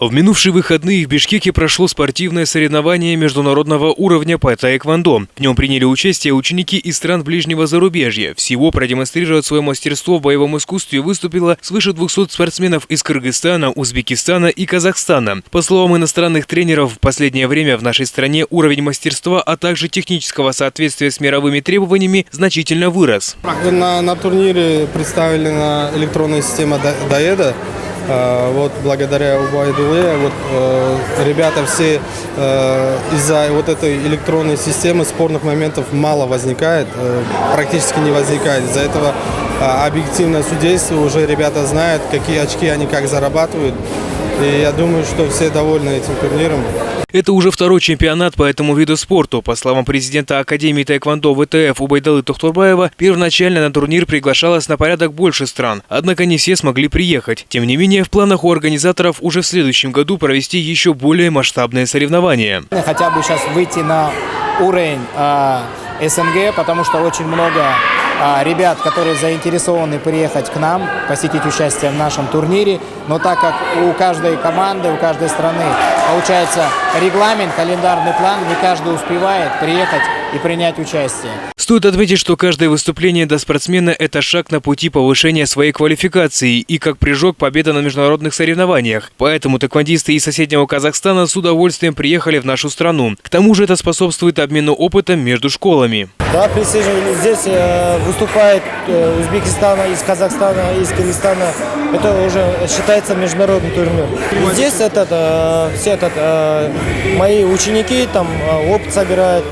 В минувшие выходные в Бишкеке прошло спортивное соревнование международного уровня по таэквондо. В нем приняли участие ученики из стран ближнего зарубежья. Всего продемонстрировать свое мастерство в боевом искусстве выступило свыше 200 спортсменов из Кыргызстана, Узбекистана и Казахстана. По словам иностранных тренеров, в последнее время в нашей стране уровень мастерства, а также технического соответствия с мировыми требованиями значительно вырос. На турнире представлена электронная система ДАЭДа. Вот благодаря Убайдуле ребята все из-за этой электронной системы спорных моментов мало возникает, практически не возникает. Из-за этого объективное судейство, уже ребята знают, какие очки они как зарабатывают. И я думаю, что все довольны этим турниром. Это уже второй чемпионат по этому виду спорту. По словам президента Академии таэквондо ВТФ Убайдулы Тохтурбаева, первоначально на турнир приглашалось на порядок больше стран. Однако не все смогли приехать. Тем не менее, в планах у организаторов уже в следующем году провести еще более масштабные соревнования. Хотя бы сейчас выйти на уровень СНГ, потому что очень много ребят, которые заинтересованы приехать к нам, посетить участие в нашем турнире. Но так как у каждой команды, у каждой страны получается регламент, календарный план, не каждый успевает приехать и принять участие. Стоит отметить, что каждое выступление для спортсмена – это шаг на пути повышения своей квалификации и как прыжок победа на международных соревнованиях. Поэтому таэквондисты из соседнего Казахстана с удовольствием приехали в нашу страну. К тому же это способствует обмену опытом между школами. Да, присоединились. Здесь выступает Узбекистана, из Казахстана, из Кыргызстана. Это уже считается международный турнир. Здесь мои ученики там опыт собирают.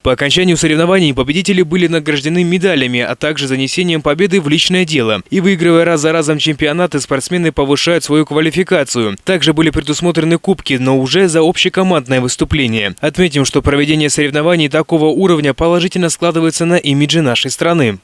По окончанию соревнований победители были награждены медалями, а также занесением победы в личное дело. И выигрывая раз за разом чемпионаты, спортсмены повышают свою квалификацию. Также были предусмотрены кубки, но уже за общекомандное выступление. Отметим, что проведение соревнований такого уровня положительно складывается на имидже нашей страны.